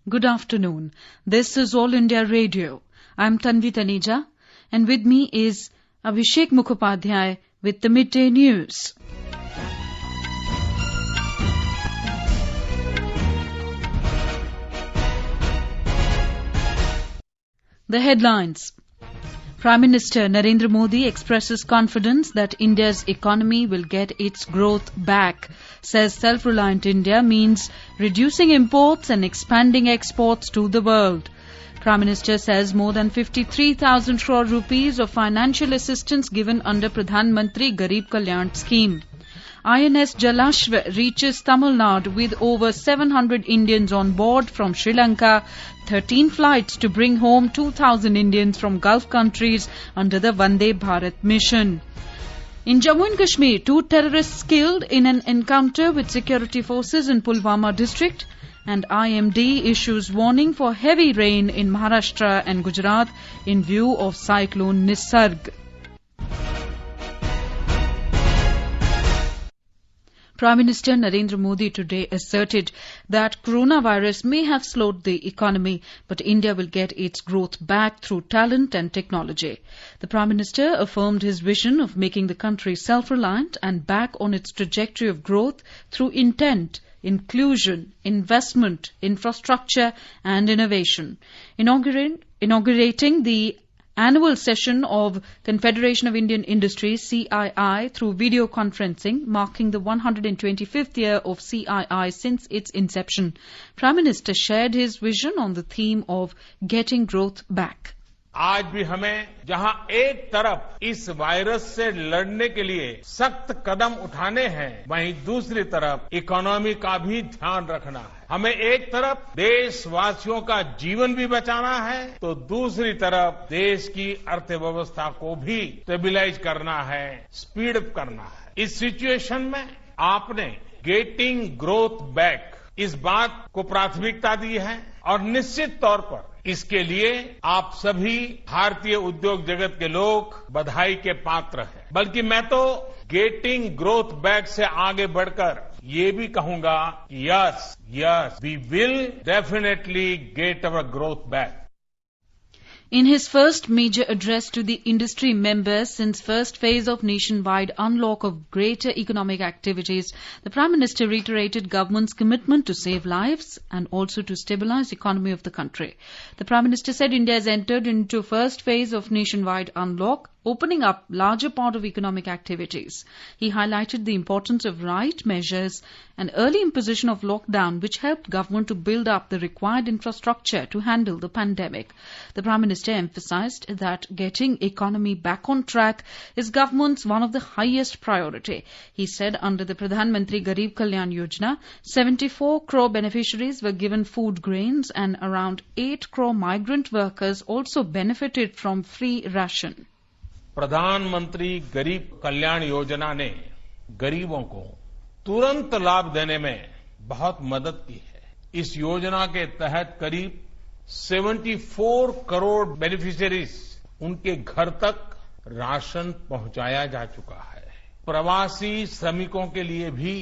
Good afternoon. This is All India Radio. I'm Tanvi Taneja, and with me is Abhishek Mukhopadhyay with the Midday News. The headlines. Prime Minister Narendra Modi expresses confidence that India's economy will get its growth back. Says self-reliant India means reducing imports and expanding exports to the world. Prime Minister says more than 53,000 crore rupees of financial assistance given under Pradhan Mantri Garib Kalyan scheme. INS Jalashva reaches Tamil Nadu with over 700 Indians on board from Sri Lanka, 13 flights to bring home 2,000 Indians from Gulf countries under the Vande Bharat mission. In Jammu and Kashmir, 2 terrorists killed in an encounter with security forces in Pulwama district, and IMD issues warning for heavy rain in Maharashtra and Gujarat in view of cyclone Nisarg. Prime Minister Narendra Modi today asserted that coronavirus may have slowed the economy, but India will get its growth back through talent and technology. The Prime Minister affirmed his vision of making the country self-reliant and back on its trajectory of growth through intent, inclusion, investment, infrastructure and innovation. Inaugurating the annual session of Confederation of Indian Industries CII through video conferencing, marking the 125th year of CII since its inception. Prime Minister shared his vision on the theme of getting growth back. आज भी हमें जहां एक तरफ इस virus से लड़ने के लिए सख्त कदम उठाने हैं, वहीं दूसरी तरफ इकोनॉमी का भी ध्यान रखना है। हमें एक तरफ देशवासियों का जीवन भी बचाना है, तो दूसरी तरफ देश की अर्थव्यवस्था को भी स्टेबलाइज करना है, स्पीड अप करना है। इस सिचुएशन में आपने गेटिंग ग्रोथ बैक इस बात को प्राथमिकता दी है और निश्चित तौर पर इसके लिए आप सभी भारतीय उद्योग जगत के लोग बधाई के पात्र हैं। बल्कि मैं तो गेटिंग ग्रोथ बैक से आगे बढ़कर ये भी कहूंगा कि yes we will definitely get our growth back. In his first major address to the industry members since first phase of nationwide unlock of greater economic activities, the Prime Minister reiterated government's commitment to save lives and also to stabilize the economy of the country. The Prime Minister said India has entered into first phase of nationwide unlock, opening up larger part of economic activities. He highlighted the importance of right measures and early imposition of lockdown, which helped government to build up the required infrastructure to handle the pandemic. The Prime Minister emphasized that getting economy back on track is government's one of the highest priority. He said under the Pradhan Mantri Garib Kalyan Yojana, 74 crore beneficiaries were given food grains and around 8 crore migrant workers also benefited from free ration. प्रधानमंत्री गरीब कल्याण योजना ने गरीबों को तुरंत लाभ देने में बहुत मदद की है। इस योजना के तहत करीब 74 करोड़ बेनिफिशियरीज उनके घर तक राशन पहुंचाया जा चुका है। प्रवासी श्रमिकों के लिए भी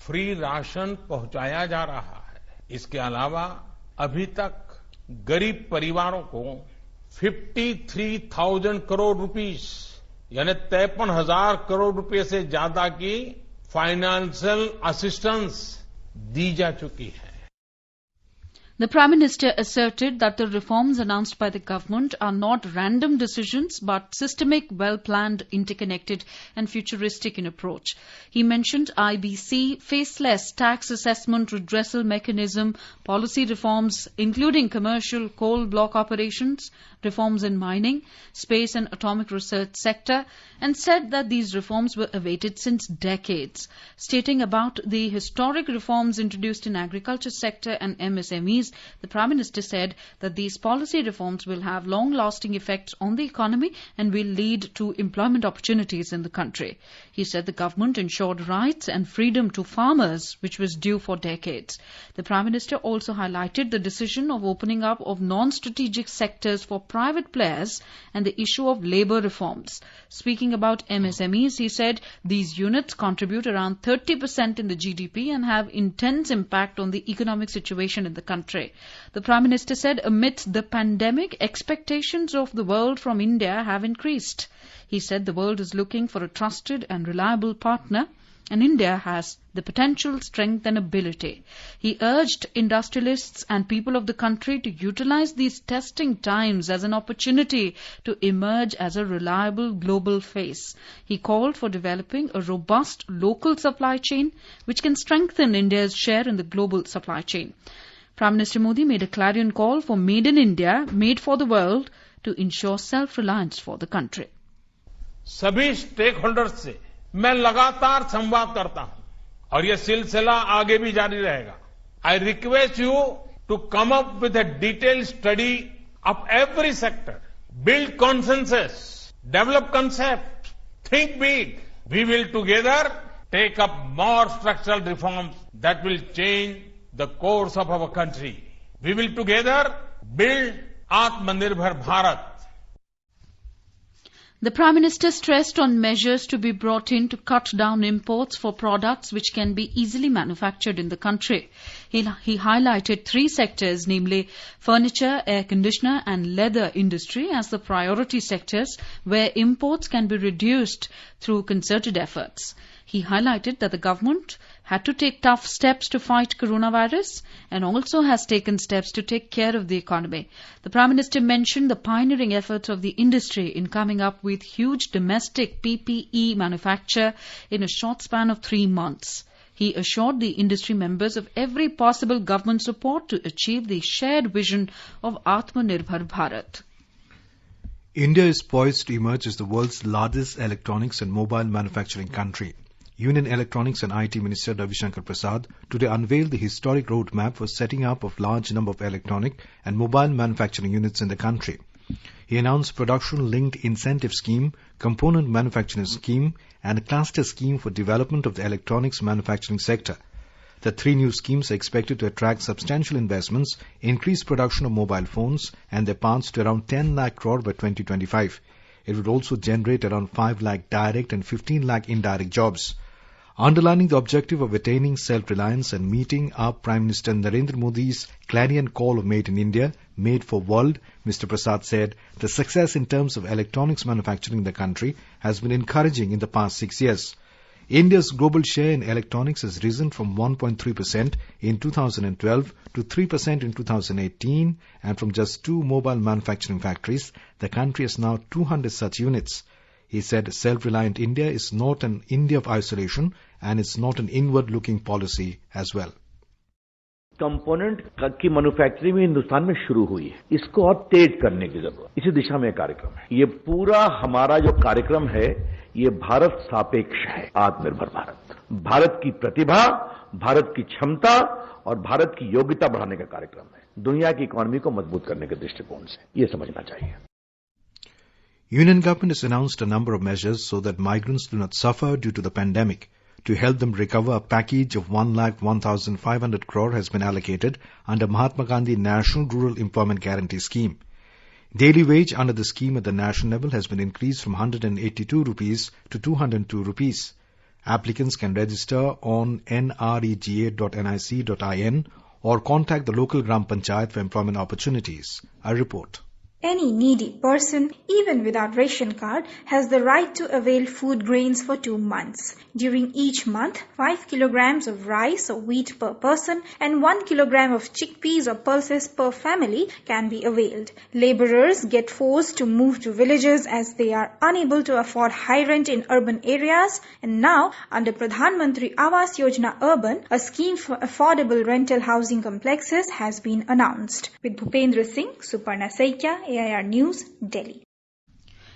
फ्री राशन पहुंचाया जा रहा है। इसके अलावा अभी तक गरीब परिवारों को 53,000 करोड़ रुपीस यानी 53,000 करोड़ रुपए से ज्यादा की फाइनेंशियल असिस्टेंस दी जा चुकी है। The Prime Minister asserted that the reforms announced by the government are not random decisions but systemic, well-planned, interconnected and futuristic in approach. He mentioned IBC, faceless tax assessment redressal mechanism, policy reforms including commercial coal block operations, reforms in mining, space and atomic research sector, and said that these reforms were awaited since decades. Stating about the historic reforms introduced in agriculture sector and MSMEs, the Prime Minister said that these policy reforms will have long-lasting effects on the economy and will lead to employment opportunities in the country. He said the government ensured rights and freedom to farmers, which was due for decades. The Prime Minister also highlighted the decision of opening up of non-strategic sectors for private players and the issue of labour reforms. Speaking about MSMEs, he said these units contribute around 30% in the GDP and have intense impact on the economic situation in the country. country. The Prime Minister said amidst the pandemic, expectations of the world from India have increased. He said the world is looking for a trusted and reliable partner, and India has the potential, strength and ability. He urged industrialists and people of the country to utilize these testing times as an opportunity to emerge as a reliable global face. He called for developing a robust local supply chain which can strengthen India's share in the global supply chain. Prime Minister Modi made a clarion call for Made in India, Made for the World to ensure self-reliance for the country. सभी stake holders से मैं लगातार संवाद करता हूं और ये सिलसिला आगे भी जारी रहेगा. I request you to come up with a detailed study of every sector, build consensus, develop concept, think big. We will together take up more structural reforms that will change the course of our country. We will together build Aatmanirbhar Bharat. The Prime Minister stressed on measures to be brought in to cut down imports for products which can be easily manufactured in the country. He highlighted three sectors, namely furniture, air conditioner and leather industry as the priority sectors where imports can be reduced through concerted efforts. He highlighted that the government had to take tough steps to fight coronavirus and also has taken steps to take care of the economy. The Prime Minister mentioned the pioneering efforts of the industry in coming up with huge domestic PPE manufacture in a short span of 3 months. He assured the industry members of every possible government support to achieve the shared vision of Atmanirbhar Bharat. India is poised to emerge as the world's largest electronics and mobile manufacturing country. Union Electronics and IT Minister Ravi Shankar Prasad today unveiled the historic roadmap for setting up of large number of electronic and mobile manufacturing units in the country. He announced production-linked incentive scheme, component manufacturing scheme and a cluster scheme for development of the electronics manufacturing sector. The three new schemes are expected to attract substantial investments, increase production of mobile phones and their parts to around 10 lakh crore by 2025. It would also generate around 5 lakh direct and 15 lakh indirect jobs. Underlining the objective of attaining self-reliance and meeting our Prime Minister Narendra Modi's clarion call of Made in India, Made for World, Mr. Prasad said the success in terms of electronics manufacturing in the country has been encouraging in the past 6 years. India's global share in electronics has risen from 1.3% in 2012 to 3% in 2018, and from just 2 mobile manufacturing factories, the country has now 200 such units. He said self-reliant India is not an India of isolation and it's not an inward-looking policy as well. Component की manufacturing में हिंदुस्तान में शुरू हुई है. इसको और तेज करने की जरूरत, इसी दिशा में कार्यक्रम है. ये पूरा हमारा जो कार्यक्रम है ये भारत सापेक्ष है. आत्मनिर्भर भारत, भारत की प्रतिभा, भारत की क्षमता और भारत की योग्यता बढ़ाने का कार्यक्रम है. दुनिया की इकोनॉमी को मजबूत करने के दृष्टिकोण से ये समझना चाहिए. Union government has announced a number of measures so that migrants do not suffer due to the pandemic. To help them recover, a package of 1,01,500 crore has been allocated under Mahatma Gandhi National Rural Employment Guarantee Scheme. Daily wage under the scheme at the national level has been increased from 182 rupees to 202 rupees. Applicants can register on nrega.nic.in or contact the local Gram Panchayat for employment opportunities. A report. Any needy person, even without ration card, has the right to avail food grains for 2 months. During each month, 5 kilograms of rice or wheat per person and 1 kilogram of chickpeas or pulses per family can be availed. Laborers get forced to move to villages as they are unable to afford high rent in urban areas. And now, under Pradhan Mantri Awas Yojana Urban, a scheme for affordable rental housing complexes has been announced. With Bhupendra Singh, Suparna Saikya, AIR News, Delhi.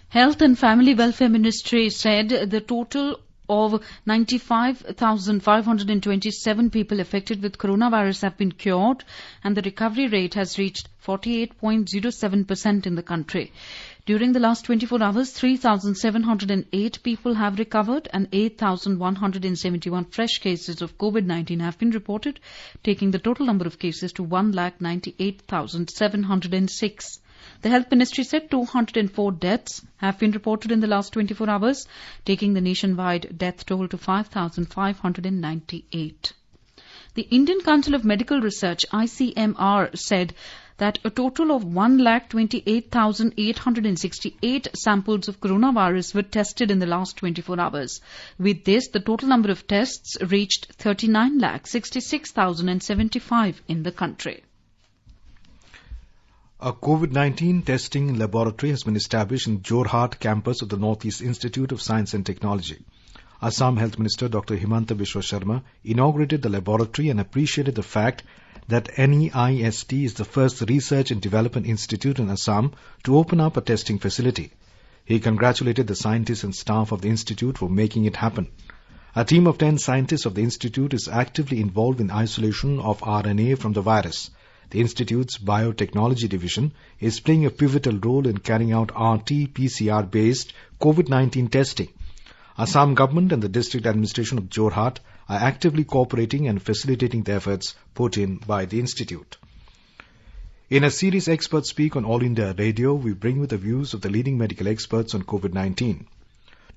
Health and Family Welfare Ministry said the total of 95,527 people affected with coronavirus have been cured and the recovery rate has reached 48.07% in the country. During the last 24 hours, 3,708 people have recovered and 8,171 fresh cases of COVID-19 have been reported, taking the total number of cases to 1,98,706. The Health Ministry said 204 deaths have been reported in the last 24 hours, taking the nationwide death toll to 5,598. The Indian Council of Medical Research, ICMR, said that a total of 128,868 samples of coronavirus were tested in the last 24 hours. With this, the total number of tests reached 39,66,075 in the country. A COVID-19 testing laboratory has been established in Jorhat campus of the Northeast Institute of Science and Technology. Assam Health Minister Dr. Himanta Biswa Sharma inaugurated the laboratory and appreciated the fact that NEIST is the first research and development institute in Assam to open up a testing facility. He congratulated the scientists and staff of the institute for making it happen. A team of 10 scientists of the institute is actively involved in isolation of RNA from the virus. The institute's biotechnology division is playing a pivotal role in carrying out RT-PCR-based COVID-19 testing. Assam government and the district administration of Jorhat are actively cooperating and facilitating the efforts put in by the institute. In a series Experts Speak on All India Radio, we bring you the views of the leading medical experts on COVID-19.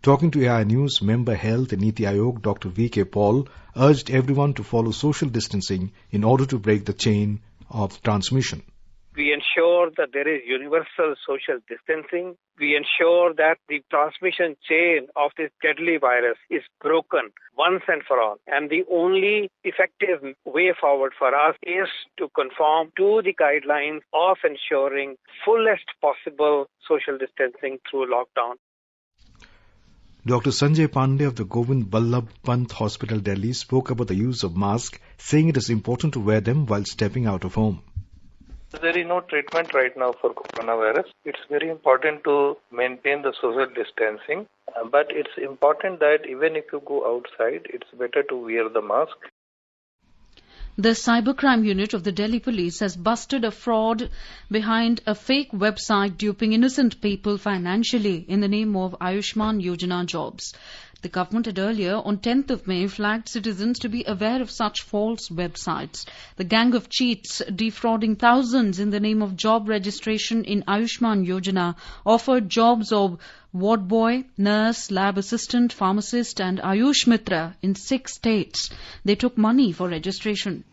Talking to AI News, Member Health in Niti Aayog, Dr. V.K. Paul, urged everyone to follow social distancing in order to break the chain of transmission. We ensure that there is universal social distancing. We ensure that the transmission chain of this deadly virus is broken once and for all. And the only effective way forward for us is to conform to the guidelines of ensuring fullest possible social distancing through lockdown. Dr. Sanjay Pandey of the Govind Ballabh Pant Hospital, Delhi, spoke about the use of masks, saying it is important to wear them while stepping out of home. There is no treatment right now for coronavirus. It's very important to maintain the social distancing, but it's important that even if you go outside, it's better to wear the mask. The cybercrime unit of the Delhi police has busted a fraud behind a fake website duping innocent people financially in the name of Ayushman Yojana jobs. The government had earlier, on 10th of May, flagged citizens to be aware of such false websites. The gang of cheats, defrauding thousands in the name of job registration in Ayushman Yojana, offered jobs of ward boy, nurse, lab assistant, pharmacist and Ayush Mitra in 6 states. They took money for registration.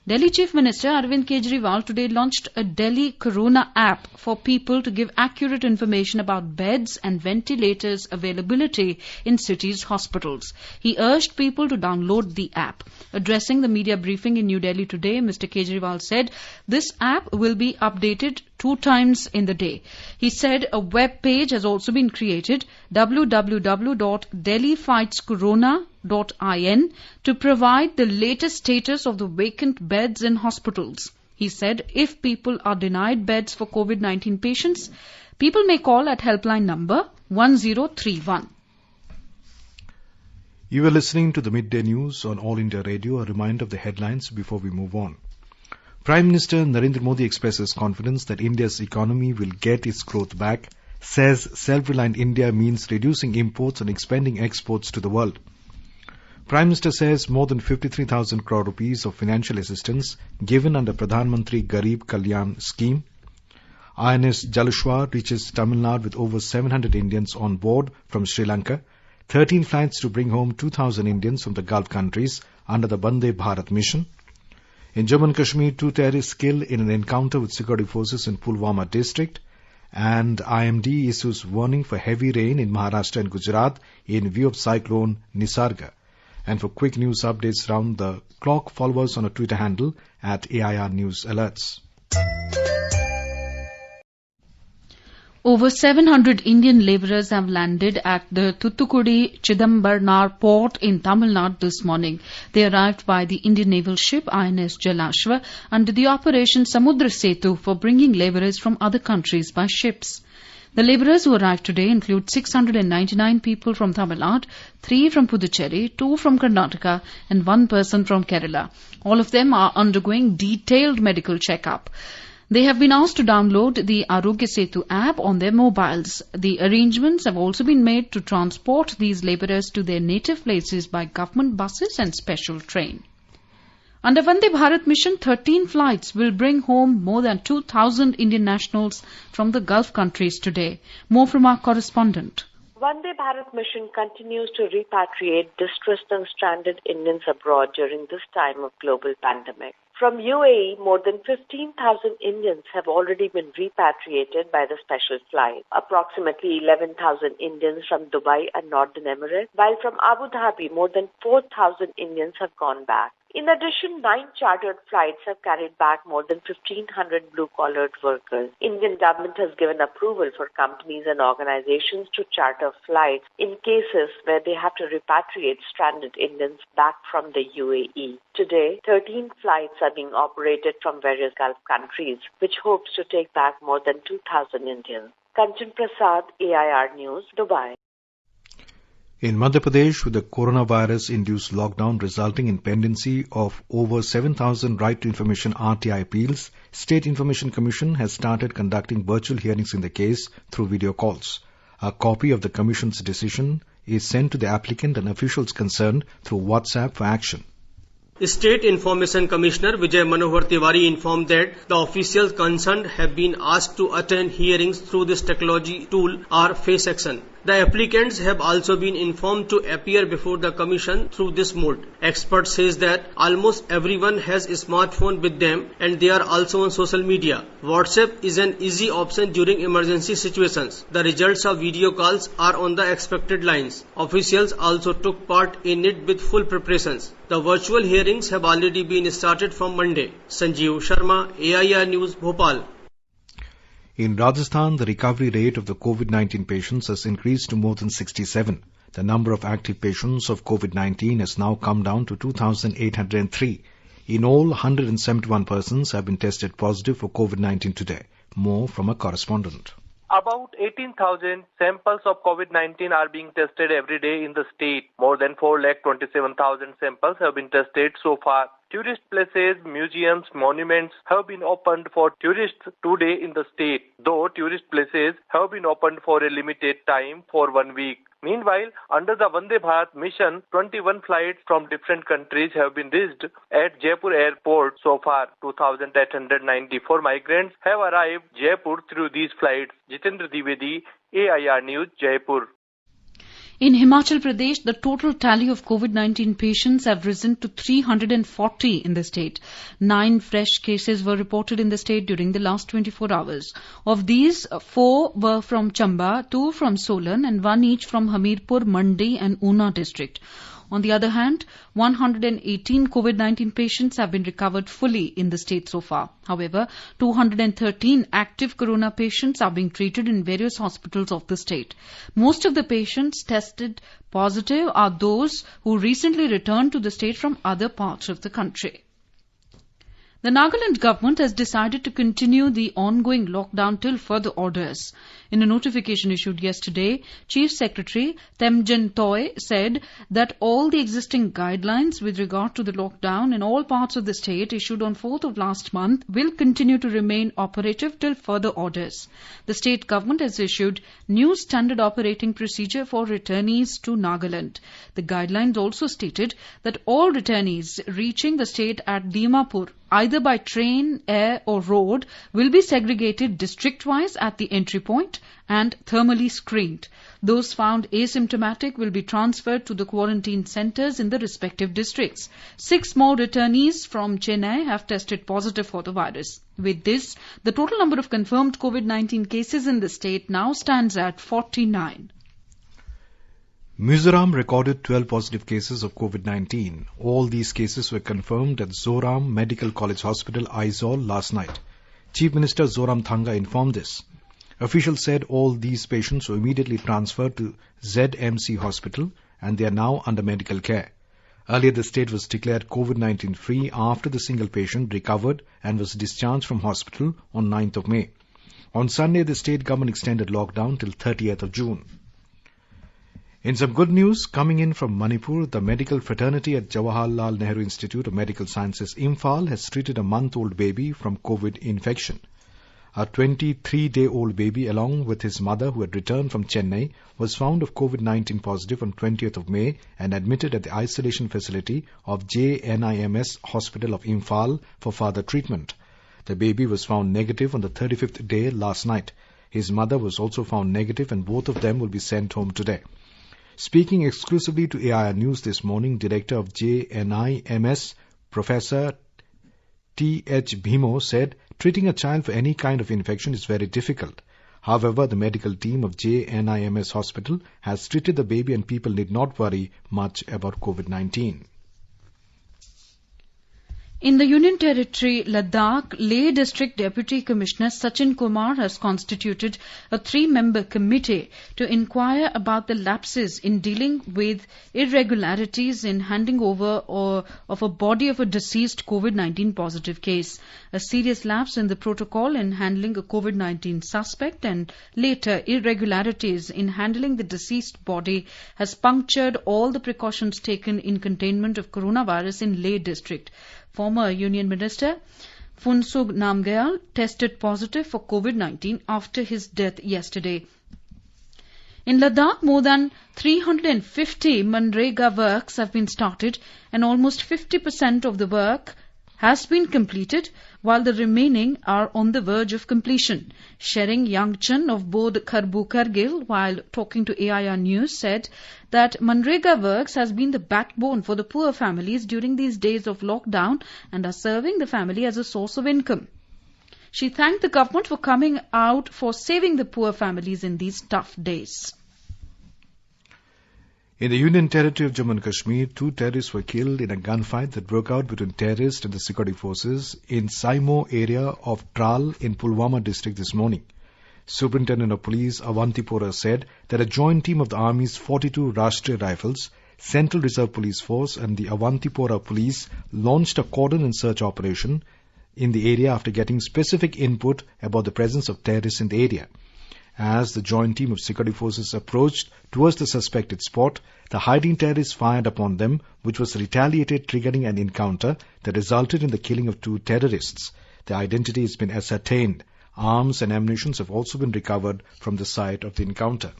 Delhi Chief Minister Arvind Kejriwal today launched a Delhi Corona app for people to give accurate information about beds and ventilators availability in cities' hospitals. He urged people to download the app. Addressing the media briefing in New Delhi today, Mr. Kejriwal said this app will be updated 2 times in the day. He said a web page has also been created, www.delhifightscorona.in, to provide the latest status of the vacant beds in hospitals. He said if people are denied beds for COVID-19 patients, people may call at helpline number 1031. You are listening to the Midday News on All India Radio. A reminder of the headlines before we move on. Prime Minister Narendra Modi expresses confidence that India's economy will get its growth back, says self-reliant India means reducing imports and expanding exports to the world. Prime Minister says more than 53,000 crore rupees of financial assistance given under Pradhan Mantri Garib Kalyan scheme. INS Jalashwa reaches Tamil Nadu with over 700 Indians on board from Sri Lanka. 13 flights to bring home 2,000 Indians from the Gulf countries under the Vande Bharat mission. In Jammu and Kashmir, 2 terrorists killed in an encounter with security forces in Pulwama district. And IMD issues warning for heavy rain in Maharashtra and Gujarat in view of cyclone Nisarga. And for quick news updates round the clock, follow us on a Twitter handle at AIR News Alerts. Over 700 Indian labourers have landed at the Thoothukudi Chidambarnar port in Tamil Nadu this morning. They arrived by the Indian naval ship INS Jalashwa under the Operation Samudra Setu for bringing labourers from other countries by ships. The labourers who arrived today include 699 people from Tamil Nadu, 3 from Puducherry, 2 from Karnataka and 1 person from Kerala. All of them are undergoing detailed medical check-up. They have been asked to download the Arogya Setu app on their mobiles. The arrangements have also been made to transport these labourers to their native places by government buses and special train. Under Vande Bharat mission, 13 flights will bring home more than 2,000 Indian nationals from the Gulf countries today. More from our correspondent. Vande Bharat mission continues to repatriate distressed and stranded Indians abroad during this time of global pandemic. From UAE, more than 15,000 Indians have already been repatriated by the special flight. Approximately 11,000 Indians from Dubai and Northern Emirates, while from Abu Dhabi, more than 4,000 Indians have gone back. In addition, 9 chartered flights have carried back more than 1,500 blue-collared workers. Indian government has given approval for companies and organizations to charter flights in cases where they have to repatriate stranded Indians back from the UAE. Today, 13 flights are being operated from various Gulf countries, which hopes to take back more than 2,000 Indians. Kanchan Prasad, AIR News, Dubai. In Madhya Pradesh, with the coronavirus-induced lockdown resulting in pendency of over 7,000 right to information RTI appeals, State Information Commission has started conducting virtual hearings in the case through video calls. A copy of the Commission's decision is sent to the applicant and officials concerned through WhatsApp for action. State Information Commissioner Vijay Manohar Tiwari informed that the officials concerned have been asked to attend hearings through this technology tool or face action. The applicants have also been informed to appear before the commission through this mode. Expert says that almost everyone has a smartphone with them and they are also on social media. WhatsApp is an easy option during emergency situations. The results of video calls are on the expected lines. Officials also took part in it with full preparations. The virtual hearings have already been started from Monday. Sanjeev Sharma, AIR News, Bhopal. In Rajasthan, the recovery rate of the COVID-19 patients has increased to more than 67. The number of active patients of COVID-19 has now come down to 2,803. In all, 171 persons have been tested positive for COVID-19 today. More from a correspondent. About 18,000 samples of COVID-19 are being tested every day in the state. More than 4,27,000 samples have been tested so far. Tourist places, museums, monuments have been opened for tourists today in the state, though tourist places have been opened for a limited time for 1 week. Meanwhile, under the Vande Bharat mission, 21 flights from different countries have been reached at Jaipur airport. So far, 2,894 migrants have arrived Jaipur through these flights. Jitendra Dwivedi, AIR News, Jaipur. In Himachal Pradesh, the total tally of COVID-19 patients have risen to 340 in the state. 9 fresh cases were reported in the state during the last 24 hours. Of these, 4 were from Chamba, 2 from Solan and 1 each from Hamirpur, Mandi and Una district. On the other hand, 118 COVID-19 patients have been recovered fully in the state so far. However, 213 active corona patients are being treated in various hospitals of the state. Most of the patients tested positive are those who recently returned to the state from other parts of the country. The Nagaland government has decided to continue the ongoing lockdown till further orders. In a notification issued yesterday, Chief Secretary Temjen Toy said that all the existing guidelines with regard to the lockdown in all parts of the state issued on 4th of last month will continue to remain operative till further orders. The state government has issued new standard operating procedure for returnees to Nagaland. The guidelines also stated that all returnees reaching the state at Dimapur, either by train, air or road, will be segregated district-wise at the entry point and thermally screened. Those found asymptomatic will be transferred to the quarantine centres in the respective districts. 6 more returnees from Chennai have tested positive for the virus. With this, the total number of confirmed COVID-19 cases in the state now stands at 49. Mizoram recorded 12 positive cases of COVID-19. All these cases were confirmed at Zoram Medical College Hospital, Aizawl, last night. Chief Minister Zoramthanga informed this. Officials said all these patients were immediately transferred to ZMC Hospital and they are now under medical care. Earlier, the state was declared COVID-19 free after the single patient recovered and was discharged from hospital on 9th of May. On Sunday, the state government extended lockdown till 30th of June. In some good news, coming in from Manipur, the medical fraternity at Jawaharlal Nehru Institute of Medical Sciences, Imphal, has treated a month-old baby from COVID infection. A 23-day-old baby, along with his mother who had returned from Chennai, was found of COVID-19 positive on 20th of May and admitted at the isolation facility of JNIMS Hospital of Imphal for further treatment. The baby was found negative on the 35th day last night. His mother was also found negative and both of them will be sent home today. Speaking exclusively to AIR News this morning, Director of JNIMS, Professor T.H. Bhimo said, treating a child for any kind of infection is very difficult. However, the medical team of JNIMS Hospital has treated the baby and people need not worry much about COVID-19. In the Union Territory, Ladakh, Leh District Deputy Commissioner Sachin Kumar has constituted a 3-member committee to inquire about the lapses in dealing with irregularities in handing over of a body of a deceased COVID-19 positive case, a serious lapse in the protocol in handling a COVID-19 suspect, and later irregularities in handling the deceased body has punctured all the precautions taken in containment of coronavirus in Leh District. Former Union Minister Funsug Namgyal tested positive for COVID-19 after his death yesterday. In Ladakh, more than 350 Manrega works have been started and almost 50% of the work has been completed, while the remaining are on the verge of completion. Shering Yangchen of Bodh Kharbu Kargil, while talking to AIR News, said that Manrega works has been the backbone for the poor families during these days of lockdown and are serving the family as a source of income. She thanked the government for coming out for saving the poor families in these tough days. In the Union Territory of Jammu and Kashmir, 2 terrorists were killed in a gunfight that broke out between terrorists and the security forces in Saimo area of Tral in Pulwama district this morning. Superintendent of Police Avantipora said that a joint team of the Army's 42 Rashtriya Rifles, Central Reserve Police Force and the Avantipora Police launched a cordon and search operation in the area after getting specific input about the presence of terrorists in the area. As the joint team of security forces approached towards the suspected spot, the hiding terrorists fired upon them, which was retaliated, triggering an encounter that resulted in the killing of 2 terrorists. Their identity has been ascertained. Arms and ammunition have also been recovered from the site of the encounter.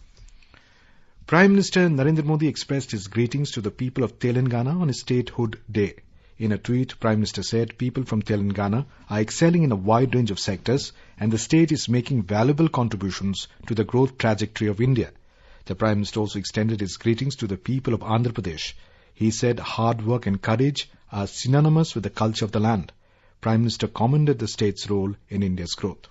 Prime Minister Narendra Modi expressed his greetings to the people of Telangana on his Statehood Day. In a tweet, Prime Minister said people from Telangana are excelling in a wide range of sectors and the state is making valuable contributions to the growth trajectory of India. The Prime Minister also extended his greetings to the people of Andhra Pradesh. He said hard work and courage are synonymous with the culture of the land. Prime Minister commended the state's role in India's growth.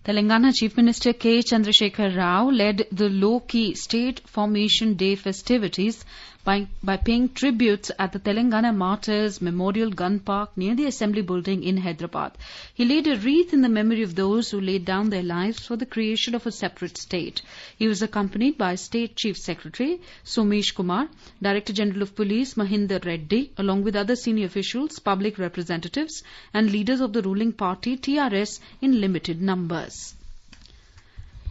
Telangana Chief Minister K. Chandrasekhar Rao led the low-key State Formation Day festivities by paying tributes at the Telangana Martyrs Memorial Gun Park near the Assembly Building in Hyderabad. He laid a wreath in the memory of those who laid down their lives for the creation of a separate state. He was accompanied by State Chief Secretary Somesh Kumar, Director General of Police Mahinder Reddy, along with other senior officials, public representatives and leaders of the ruling party TRS in limited numbers.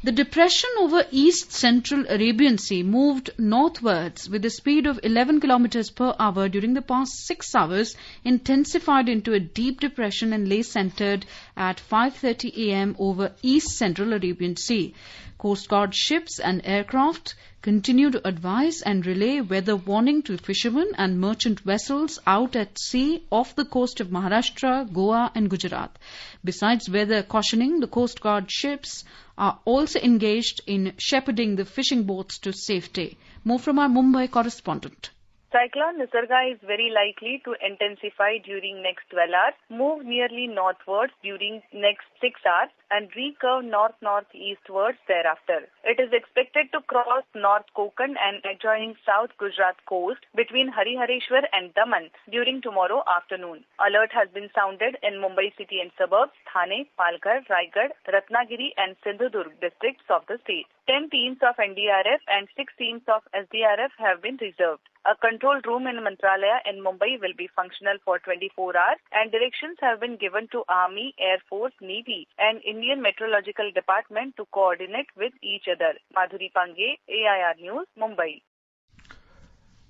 The depression over East Central Arabian Sea moved northwards with a speed of 11 kilometers per hour during the past 6 hours, intensified into a deep depression and lay centered at 5:30 a.m. over East Central Arabian Sea. Coast Guard ships and aircraft continue to advise and relay weather warning to fishermen and merchant vessels out at sea off the coast of Maharashtra, Goa and Gujarat. Besides weather cautioning, the Coast Guard ships are also engaged in shepherding the fishing boats to safety. More from our Mumbai correspondent. Cyclone Nisarga is very likely to intensify during next 12 hours, move nearly northwards during next 6 hours and recurve north-northeastwards thereafter. It is expected to cross North Konkan and adjoining South Gujarat coast between Harihareshwar and Daman during tomorrow afternoon. Alert has been sounded in Mumbai city and suburbs, Thane, Palghar, Raigad, Ratnagiri and Sindhudurg districts of the state. 10 teams of NDRF and 6 teams of SDRF have been reserved. A control room in Mantralaya in Mumbai will be functional for 24 hours and directions have been given to Army, Air Force, Navy and Indian Meteorological Department to coordinate with each other. Madhuri Pange, AIR News, Mumbai.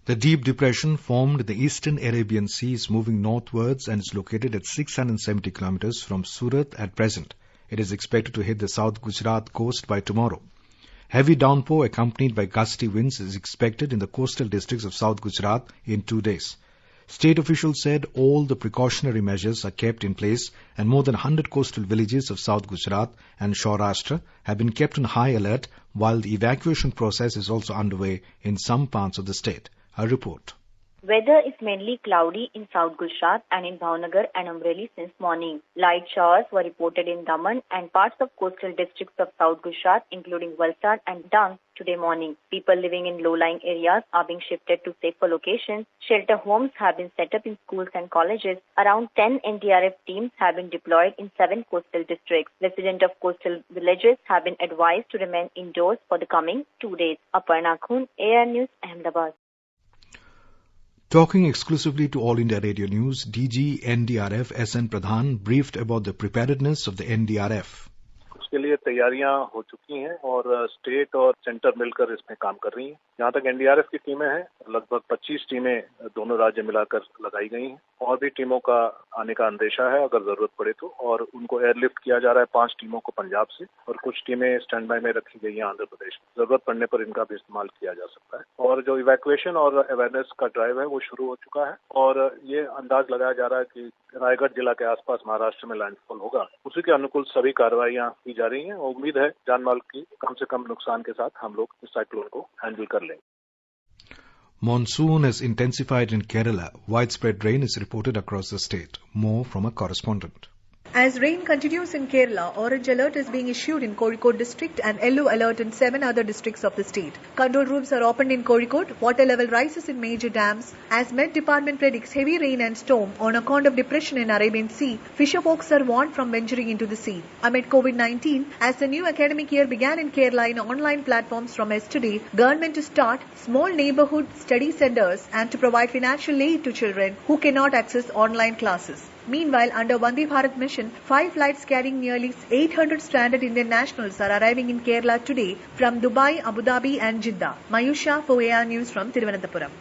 The deep depression formed in the eastern Arabian Sea is moving northwards and is located at 670 kilometers from Surat at present. It is expected to hit the South Gujarat coast by tomorrow. Heavy downpour accompanied by gusty winds is expected in the coastal districts of South Gujarat in 2 days. State officials said all the precautionary measures are kept in place and more than 100 coastal villages of South Gujarat and Saurashtra have been kept on high alert while the evacuation process is also underway in some parts of the state. A report. Weather is mainly cloudy in South Gujarat and in Bhavnagar and Amreli since morning. Light showers were reported in Daman and parts of coastal districts of South Gujarat, including Valsad and Dang, today morning. People living in low-lying areas are being shifted to safer locations. Shelter homes have been set up in schools and colleges. Around 10 NDRF teams have been deployed in 7 coastal districts. Residents of coastal villages have been advised to remain indoors for the coming 2 days. Aparna Khun, AR News, Ahmedabad. Talking exclusively to All India Radio News, DG NDRF SN Pradhan briefed about the preparedness of the NDRF. उसके लिए तैयारियां हो चुकी हैं और state और centre मिलकर इसमें काम कर रही हैं। जहां तक एनडीआरएफ की टीमें हैं, लगभग 25 टीमें दोनों राज्य मिलाकर लगाई गई हैं और भी टीमों का आने का अंदेशा है अगर जरूरत पड़े तो, और उनको एयरलिफ्ट किया जा रहा है 5 टीमों को पंजाब से और कुछ टीमें स्टैंड बाय में रखी गई हैं आंध्र प्रदेश में। जरूरत पड़ने पर इनका भी इस्तेमाल किया जा सकता है और जो इवैक्यूएशन और अवेयरनेस का ड्राइव है वो शुरू हो चुका है और ये अंदाज लगाया जा रहा है कि रायगढ़ जिला के आसपास महाराष्ट्र में लैंडफॉल होगा, उसी के अनुकूल सभी कार्रवाइयां की जा रही हैं और उम्मीद है जान माल की कम से कम नुकसान के साथ हम लोग इस साइक्लोन को हैंडल कर लेंगे। Monsoon has intensified in Kerala. Widespread rain is reported across the state. More from a correspondent. As rain continues in Kerala, orange alert is being issued in Kozhikode district and yellow alert in 7 other districts of the state. Control rooms are opened in Kozhikode. Water level rises in major dams. As Met Department predicts heavy rain and storm on account of depression in Arabian Sea, fisher folks are warned from venturing into the sea. Amid COVID-19, as the new academic year began in Kerala in online platforms from yesterday, government to start small neighborhood study centers and to provide financial aid to children who cannot access online classes. Meanwhile, under Vande Bharat mission, 5 flights carrying nearly 800 stranded Indian nationals are arriving in Kerala today from Dubai, Abu Dhabi and Jeddah. Mayusha for AR News from Thiruvananthapuram.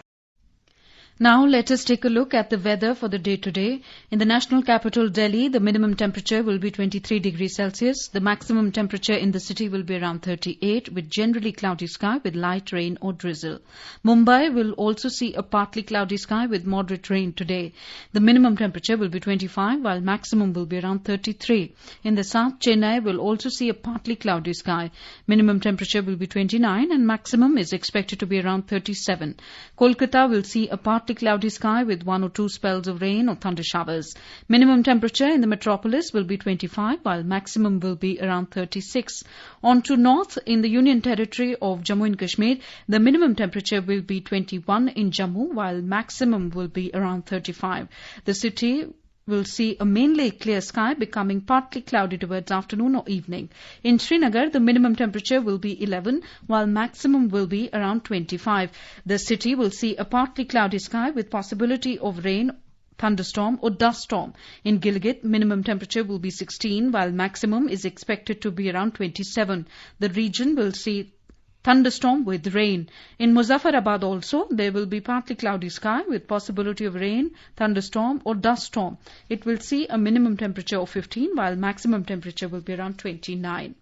Now let us take a look at the weather for the day today. In the national capital Delhi, the minimum temperature will be 23 degrees Celsius. The maximum temperature in the city will be around 38 with generally cloudy sky with light rain or drizzle. Mumbai will also see a partly cloudy sky with moderate rain today. The minimum temperature will be 25 while maximum will be around 33. In the south, Chennai will also see a partly cloudy sky. Minimum temperature will be 29 and maximum is expected to be around 37. Kolkata will see a partly cloudy sky with 1 or 2 spells of rain or thunder showers. Minimum temperature in the metropolis will be 25 while maximum will be around 36. On to north, in the Union Territory of Jammu and Kashmir, the minimum temperature will be 21 in Jammu while maximum will be around 35. The city will see a mainly clear sky becoming partly cloudy towards afternoon or evening. In Srinagar, the minimum temperature will be 11 while maximum will be around 25. The city will see a partly cloudy sky with possibility of rain, thunderstorm or dust storm. In Gilgit, minimum temperature will be 16 while maximum is expected to be around 27. The region will see thunderstorm with rain. In Muzaffarabad also, there will be partly cloudy sky with possibility of rain, thunderstorm or dust storm. It will see a minimum temperature of 15 while maximum temperature will be around 29.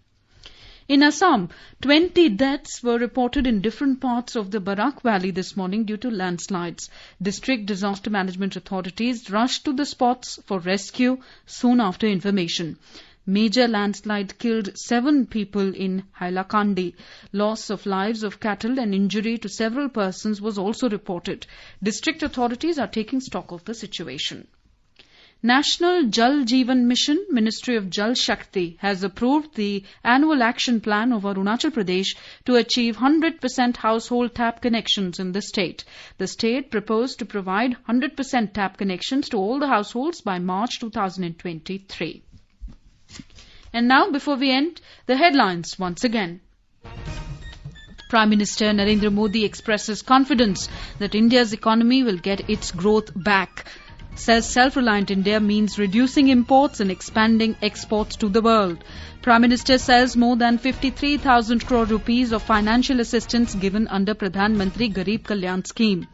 In Assam, 20 deaths were reported in different parts of the Barak Valley this morning due to landslides. District disaster management authorities rushed to the spots for rescue soon after information. Major landslide killed 7 people in Hailakandi. Loss of lives of cattle and injury to several persons was also reported. District authorities are taking stock of the situation. National Jal Jeevan Mission, Ministry of Jal Shakti, has approved the annual action plan of Arunachal Pradesh to achieve 100% household tap connections in the state. The state proposed to provide 100% tap connections to all the households by March 2023. And now, before we end, the headlines once again. Prime Minister Narendra Modi expresses confidence that India's economy will get its growth back. says self-reliant India means reducing imports and expanding exports to the world. Prime Minister says more than 53,000 crore rupees of financial assistance given under Pradhan Mantri Garib Kalyan scheme.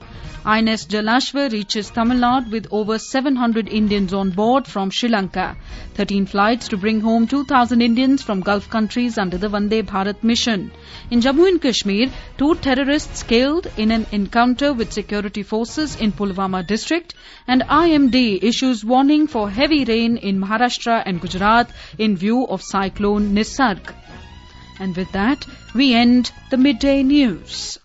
INS Jalashwa reaches Tamil Nadu with over 700 Indians on board from Sri Lanka. 13 flights to bring home 2,000 Indians from Gulf countries under the Vande Bharat mission. In Jammu and Kashmir, 2 terrorists killed in an encounter with security forces in Pulwama district, and IMD issues warning for heavy rain in Maharashtra and Gujarat in view of cyclone Nisarg. And with that, we end the midday news.